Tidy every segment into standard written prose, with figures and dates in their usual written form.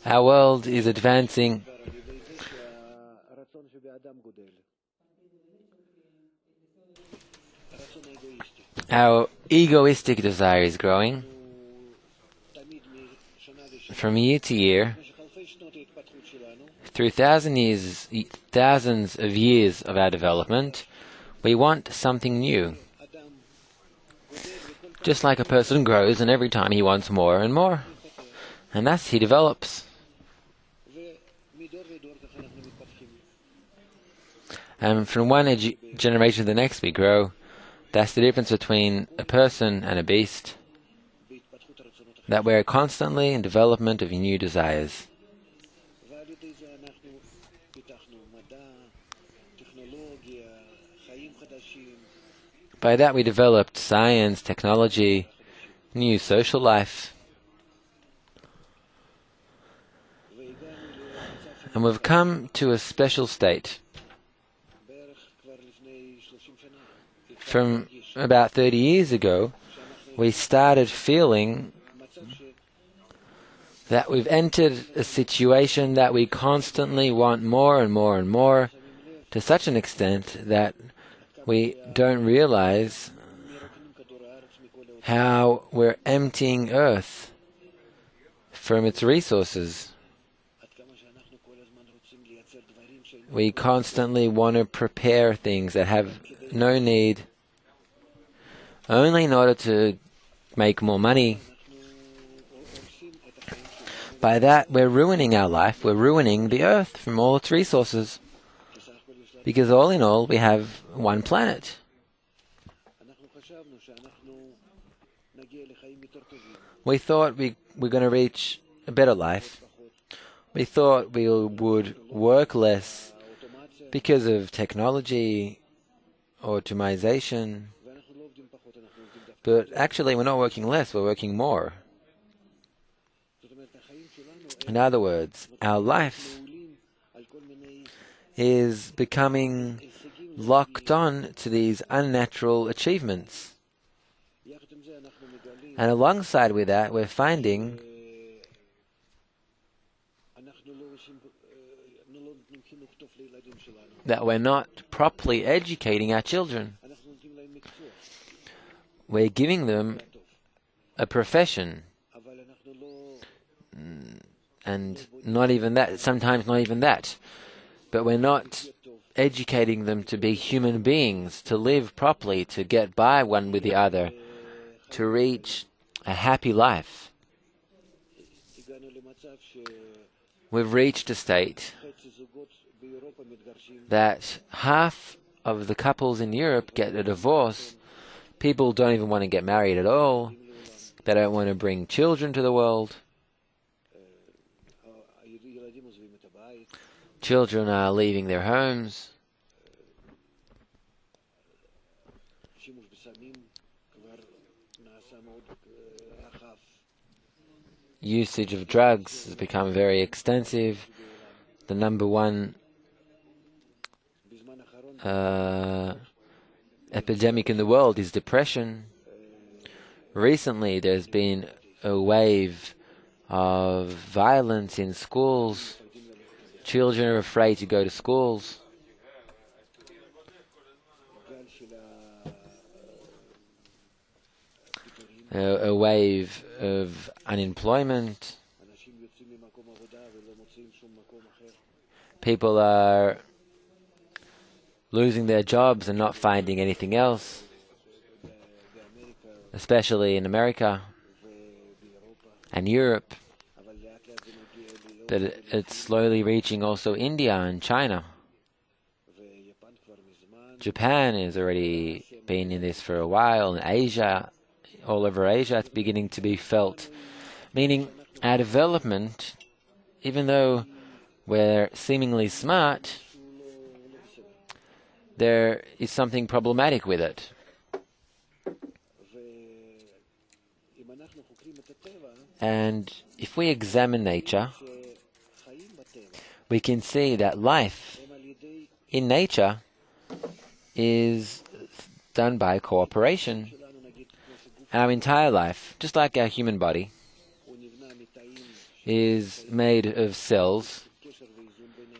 Our world is advancing our egoistic desire is growing from year to year through thousands of years of our development. We want something new. Just like a person grows, and every time he wants more and more. And thus he develops. And from one generation to the next we grow. That's the difference between a person and a beast. That we're constantly in development of new desires. By that we developed science, technology, new social life. And we've come to a special state. From about 30 years ago, we started feeling that we've entered a situation that we constantly want more and more and more, to such an extent that we don't realize how we're emptying Earth from its resources. We constantly want to prepare things that have no need, only in order to make more money. By that, we're ruining our life. We're ruining the Earth from all its resources. Because all in all, we have one planet. We thought we were going to reach a better life. We thought we would work less because of technology, automation. But actually, we're not working less, we're working more. In other words, our life is becoming locked on to these unnatural achievements. And alongside with that, we're finding that we're not properly educating our children. We're giving them a profession. And not even that, sometimes not even that. But we're not educating them to be human beings, to live properly, to get by one with the other, to reach a happy life. We've reached a state that half of the couples in Europe get a divorce. People don't even want to get married at all. They don't want to bring children to the world. Children are leaving their homes. Usage of drugs has become very extensive. The number one epidemic in the world is depression. Recently, there's been a wave of violence in schools. Children are afraid to go to schools. A wave of unemployment. People are losing their jobs and not finding anything else, especially in America and Europe. But it's slowly reaching also India and China. Japan has already been in this for a while, and Asia, all over Asia, it's beginning to be felt. Meaning our development, even though we're seemingly smart, there is something problematic with it. And if we examine nature, we can see that life in nature is done by cooperation. Our entire life, just like our human body, is made of cells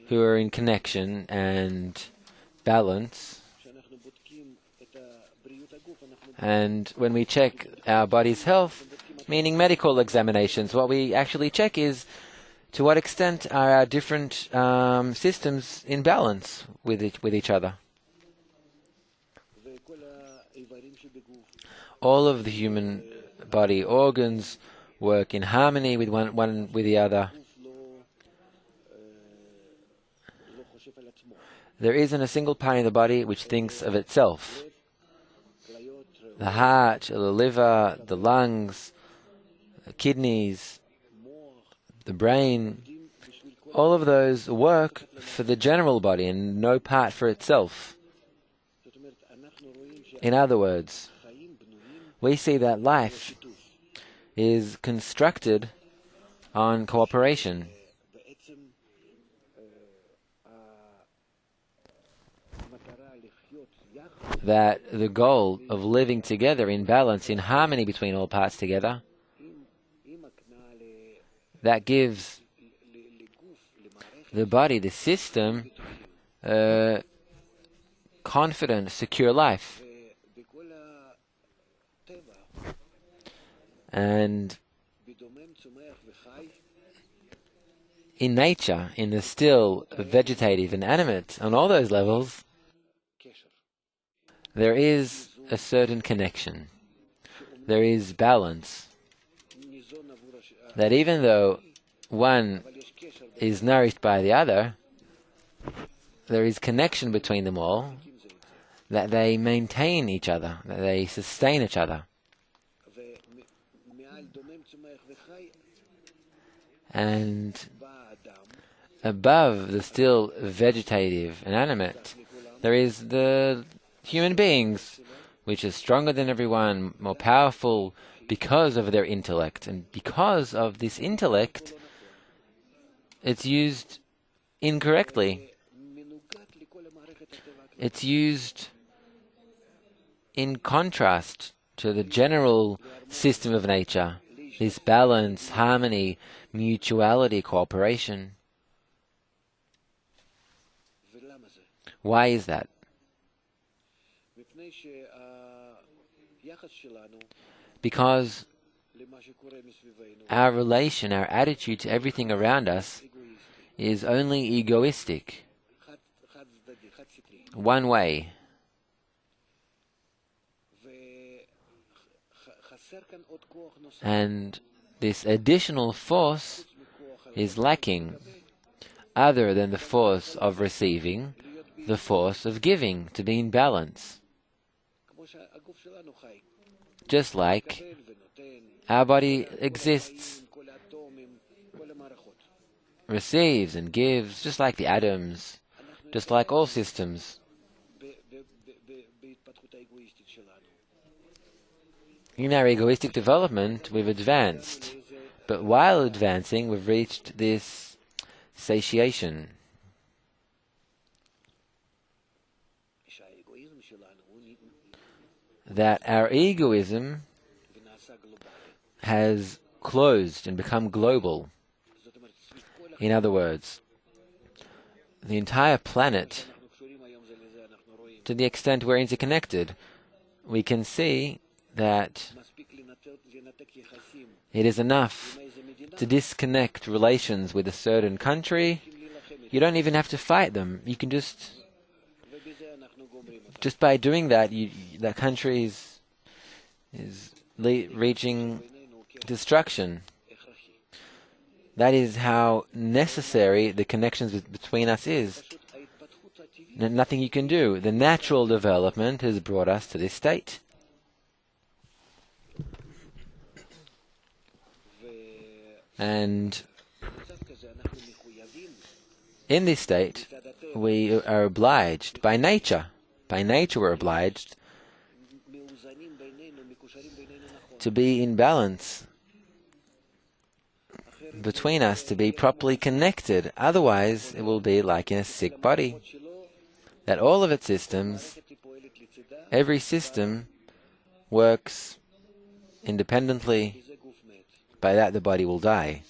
who are in connection and balance. And when we check our body's health, meaning medical examinations, what we actually check is to what extent are our different systems in balance with each other. All of the human body organs work in harmony with one with the other. There isn't a single part of the body which thinks of itself. The heart, the liver, the lungs, the kidneys, the brain, all of those work for the general body and no part for itself. In other words, we see that life is constructed on cooperation. That the goal of living together in balance, in harmony between all parts together, that gives the body, the system, confident, secure life. And in nature, in the still, vegetative and animate, on all those levels, there is a certain connection. There is balance. That even though one is nourished by the other, there is connection between them all, that they maintain each other, that they sustain each other. And above the still vegetative and animate, there is the human beings, which are stronger than everyone, more powerful because of their intellect. And because of this intellect, it's used incorrectly. It's used in contrast to the general system of nature, this balance, harmony, mutuality, cooperation. Why is that? Because our relation, our attitude to everything around us is only egoistic, one way. And this additional force is lacking, other than the force of receiving, the force of giving, to be in balance. Just like our body exists, receives and gives, just like the atoms, just like all systems. In our egoistic development, we've advanced, but while advancing, we've reached this satiation. That our egoism has closed and become global. In other words, the entire planet, to the extent we're interconnected, we can see that it is enough to disconnect relations with a certain country. You don't even have to fight them. You can just by doing that, that country is reaching destruction. That is how necessary the connections between us is. Nothing you can do. The natural development has brought us to this state. And in this state, we are obliged by nature. By nature, we're obliged to be in balance between us, to be properly connected. Otherwise, it will be like in a sick body, that all of its systems, every system, works independently. By that, the body will die.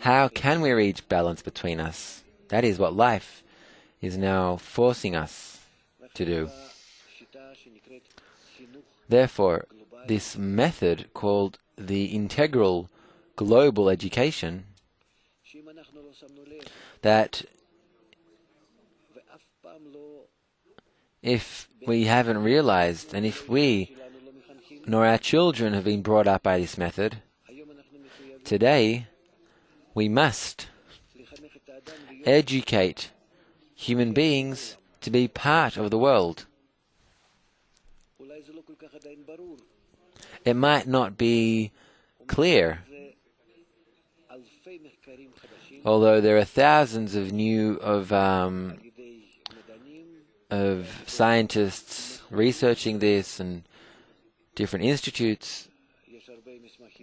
How can we reach balance between us? That is what life is now forcing us to do. Therefore, this method called the integral global education, that if we haven't realized, and if we nor our children have been brought up by this method, today we must educate human beings to be part of the world. It might not be clear, although there are thousands of scientists researching this and different institutes.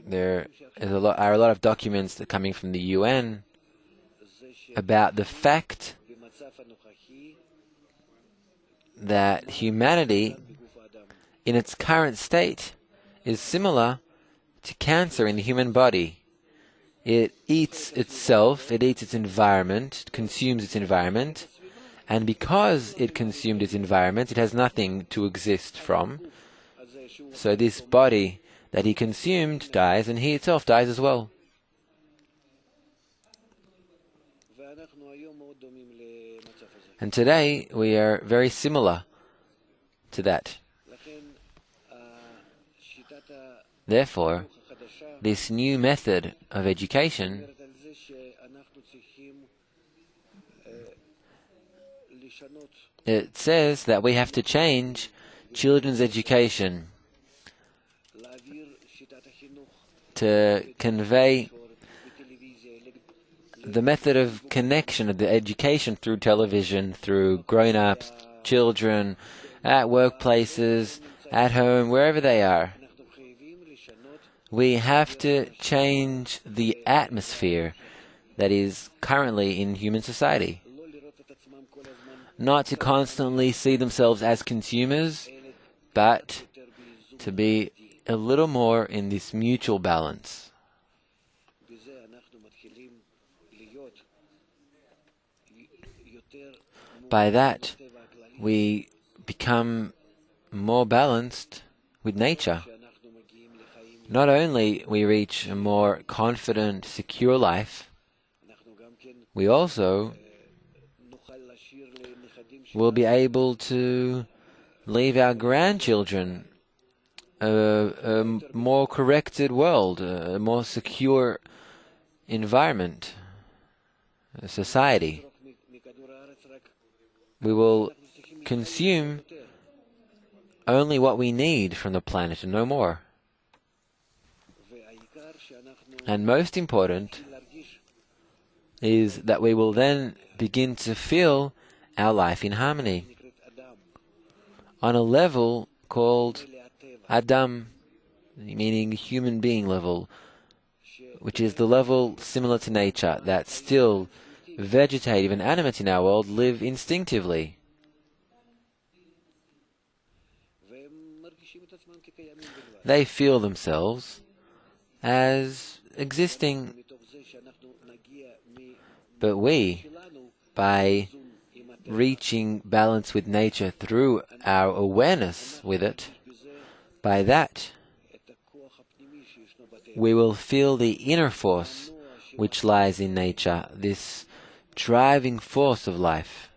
There are a lot of documents that are coming from the UN about the fact that humanity, in its current state, is similar to cancer in the human body. It eats itself, it eats its environment, it consumes its environment, and because it consumed its environment, it has nothing to exist from. So this body that he consumed dies, and he itself dies as well. And today we are very similar to that. Therefore, this new method of education it says that we have to change children's education to convey the method of connection of the education through television, through grown-ups, children, at workplaces, at home, wherever they are. We have to change the atmosphere that is currently in human society. Not to constantly see themselves as consumers, but to be a little more in this mutual balance. By that, we become more balanced with nature. Not only we reach a more confident, secure life, we also will be able to leave our grandchildren a more corrected world, a more secure environment, a society. We will consume only what we need from the planet and no more. And most important is that we will then begin to feel our life in harmony on a level called Adam, meaning human being level, which is the level similar to nature, that still vegetative and animate in our world live instinctively. They feel themselves as existing. But we, by reaching balance with nature through our awareness with it, by that we will feel the inner force which lies in nature, this driving force of life.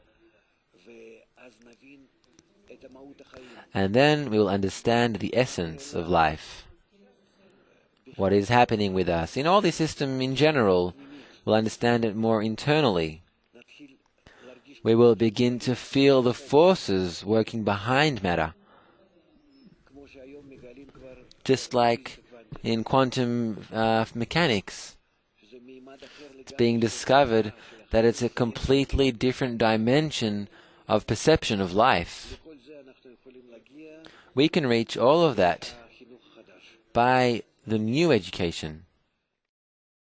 And then we will understand the essence of life, what is happening with us. In all the system in general, we'll understand it more internally. We will begin to feel the forces working behind matter. Just like in quantum mechanics, it's being discovered that it's a completely different dimension of perception of life. We can reach all of that by the new education.